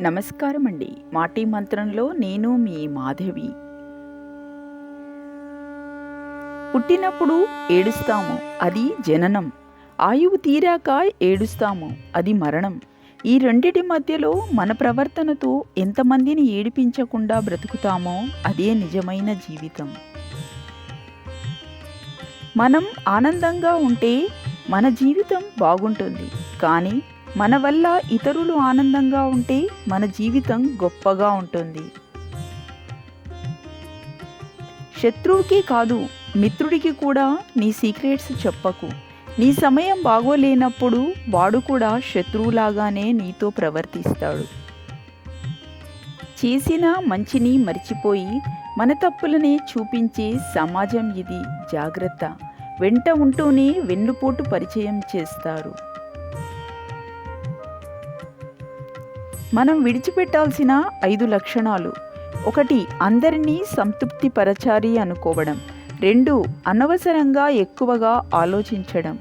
నమస్కారం అండి. మాటీ మంత్రంలో నేను మీ మాధవి. పుట్టినప్పుడు ఏడుస్తాము, అది జననం. ఆయువు తీరాక ఏడుస్తాము, అది మరణం. ఈ రెండిటి మధ్యలో మన ప్రవర్తనతో ఎంతమందిని ఏడిపించకుండా బ్రతుకుతామో అదే నిజమైన జీవితం. మనం ఆనందంగా ఉంటే మన జీవితం బాగుంటుంది. కానీ మన వల్ల ఇతరులు ఆనందంగా ఉంటే మన జీవితం గొప్పగా ఉంటుంది. శత్రువుకి కాదు, మిత్రుడికి కూడా నీ సీక్రెట్స్ చెప్పకు. నీ సమయం బాగోలేనప్పుడు వాడు కూడా శత్రువులాగానే నీతో ప్రవర్తిస్తాడు. చేసిన మంచిని మర్చిపోయి మన తప్పులని చూపించే సమాజం ఇది. జాగ్రత్త. వెంట ఉంటూనే వెన్నుపోటు పరిచయం చేస్తారు. మనం విడిచిపెట్టాల్సిన 5 లక్షణాలు. 1. అందరినీ సంతృప్తిపరచాలి అనుకోవడం. 2. అనవసరంగా ఎక్కువగా ఆలోచించడం.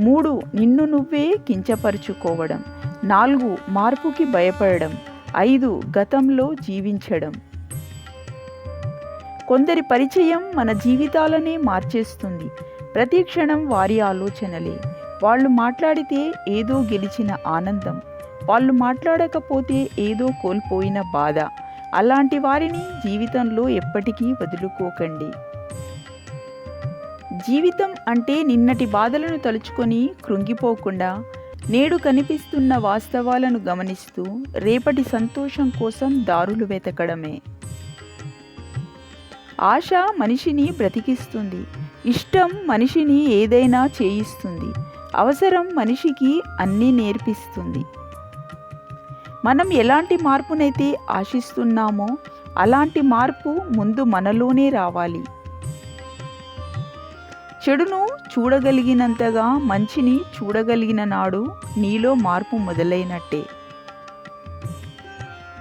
3. నిన్ను నువ్వే కించపరుచుకోవడం. 4. మార్పుకి భయపడడం. 5. గతంలో జీవించడం. కొందరి పరిచయం మన జీవితాలనే మార్చేస్తుంది. ప్రతి క్షణం వారి ఆలోచనలే. వాళ్ళు మాట్లాడితే ఏదో గెలిచిన ఆనందం, వాళ్ళు మాట్లాడకపోతే ఏదో కోల్పోయిన బాధ. అలాంటి వారిని జీవితంలో ఎప్పటికీ వదులుకోకండి. జీవితం అంటే నిన్నటి బాధలను తలుచుకొని కృంగిపోకుండా, నేడు కనిపిస్తున్న వాస్తవాలను గమనిస్తూ రేపటి సంతోషం కోసం దారులు వెతకడమే. ఆశ మనిషిని బ్రతికిస్తుంది. ఇష్టం మనిషిని ఏదైనా చేయిస్తుంది. అవసరం మనిషికి అన్నీ నేర్పిస్తుంది. మనం ఎలాంటి మార్పునైతే ఆశిస్తున్నామో అలాంటి మార్పు ముందు మనలోనే రావాలి. చెడును చూడగలిగినంతగా మంచిని చూడగలిగిన నాడు నీలో మార్పు మొదలైనట్టే.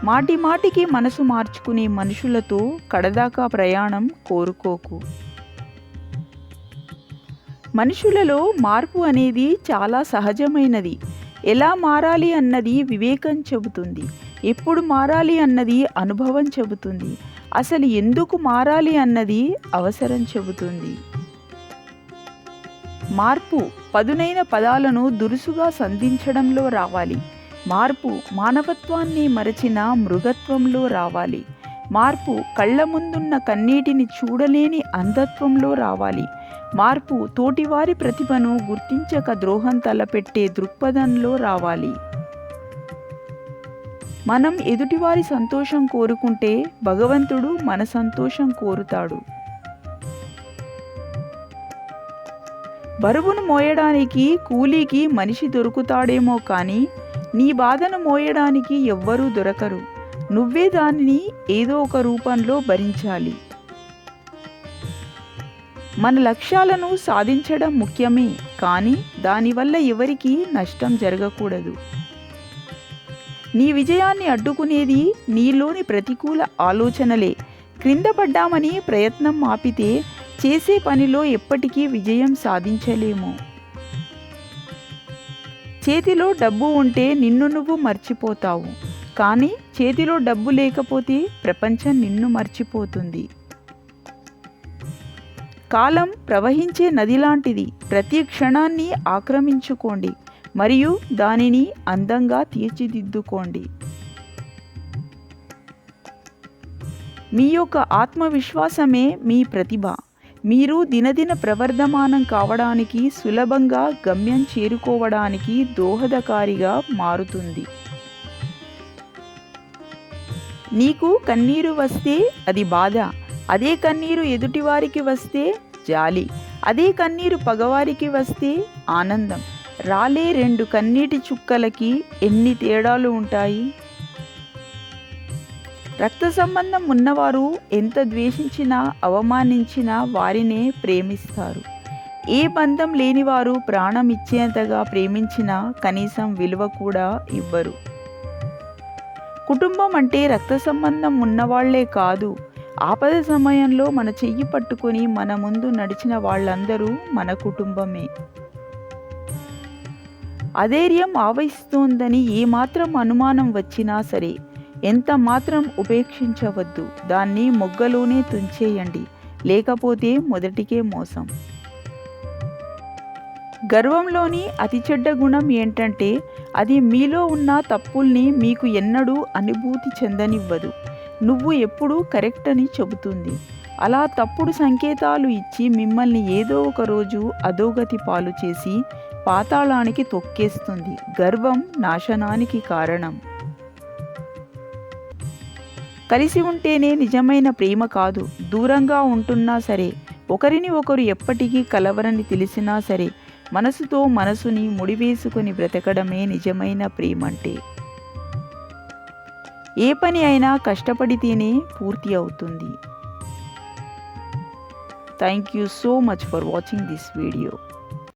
మాటి మాటికి మనసు మార్చుకునే మనుషులతో కడదాకా ప్రయాణం కోరుకోకు. మనుషులలో మార్పు అనేది చాలా సహజమైనది. ఎలా మారాలి అన్నది వివేకం చెబుతుంది. ఎప్పుడు మారాలి అన్నది అనుభవం చెబుతుంది. అసలు ఎందుకు మారాలి అన్నది అవసరం చెబుతుంది. మార్పు పదునైన పదాలను దురుసుగా సంధించడంలో రావాలి. మార్పు మానవత్వాన్ని మరచిన మృగత్వంలో రావాలి. మార్పు కళ్ళ ముందున్న కన్నీటిని చూడలేని అంధత్వంలో రావాలి. మార్పు తోటివారి ప్రతిభను గుర్తించక ద్రోహం తలపెట్టే దృక్పథంలో రావాలి. మనం ఎదుటివారి సంతోషం కోరుకుంటే భగవంతుడు మన సంతోషం కోరుతాడు. బరువును మోయడానికి కూలీకి మనిషి దొరుకుతాడేమో కానీ నీ బాధను మోయడానికి ఎవ్వరూ దొరకరు. నువ్వే దానిని ఏదో ఒక రూపంలో భరించాలి. మన లక్ష్యాలను సాధించడం ముఖ్యమే, కానీ దానివల్ల ఎవరికీ నష్టం జరగకూడదు. నీ విజయాన్ని అడ్డుకునేది నీలోని ప్రతికూల ఆలోచనలే. క్రింద పడ్డామని ప్రయత్నం ఆపితే చేసే పనిలో ఎప్పటికీ విజయం సాధించలేము. చేతిలో డబ్బు ఉంటే నిన్ను నువ్వు మర్చిపోతావు, కానీ చేతిలో డబ్బు లేకపోతే ప్రపంచం నిన్ను మర్చిపోతుంది. కాలం ప్రవహించే నది లాంటిది. ప్రతి క్షణాన్ని ఆక్రమించుకోండి మరియు దానిని అందంగా తీర్చిదిద్దుకోండి. మీ యొక్క ఆత్మవిశ్వాసమే మీ ప్రతిభ. మీరు దినదిన ప్రవర్ధమానం కావడానికి, సులభంగా గమ్యం చేరుకోవడానికి దోహదకారిగా మారుతుంది. నీకు కన్నీరు వస్తే అది బాధ. అదే కన్నీరు ఎదుటివారికి వస్తే జాలి. అదే కన్నీరు పగవారికి వస్తే ఆనందం. రాలే 2 కన్నీటి చుక్కలకి ఎన్ని తేడాలు ఉంటాయి. రక్త సంబంధం ఉన్నవారు ఎంత ద్వేషించినా అవమానించినా వారినే ప్రేమిస్తారు. ఏ బంధం లేనివారు ప్రాణం ఇచ్చేంతగా ప్రేమించినా కనీసం విలువ కూడా ఇవ్వరు. కుటుంబం అంటే రక్త సంబంధం ఉన్నవాళ్లే కాదు, ఆపద సమయంలో మన చెయ్యి పట్టుకొని మన ముందు నడిచిన వాళ్ళందరూ మన కుటుంబమే. అధైర్యం ఆవహిస్తోందని ఏమాత్రం అనుమానం వచ్చినా సరే ఎంత మాత్రం ఉపేక్షించవద్దు. దాన్ని మొగ్గలోనే తుంచేయండి, లేకపోతే మొదటికే మోసం. గర్వంలోని అతి చెడ్డ గుణం ఏంటంటే అది మీలో ఉన్న తప్పుల్ని మీకు ఎన్నడూ అనుభూతి చెందనివ్వదు. నువ్వు ఎప్పుడూ కరెక్ట్ అని చెబుతుంది. అలా తప్పుడు సంకేతాలు ఇచ్చి మిమ్మల్ని ఏదో ఒక రోజు అధోగతి పాలు చేసి పాతాళానికి తొక్కేస్తుంది. గర్వం నాశనానికి కారణం. కలిసి ఉంటేనే నిజమైన ప్రేమ కాదు. దూరంగా ఉంటున్నా సరే, ఒకరిని ఒకరు ఎప్పటికీ కలవరని తెలిసినా సరే, మనసుతో మనసుని ముడివేసుకొని బ్రతకడమే నిజమైన ప్రేమంటే. ఏ పని అయినా కష్టపడితేనే పూర్తి అవుతుంది. Thank you so much for watching this video.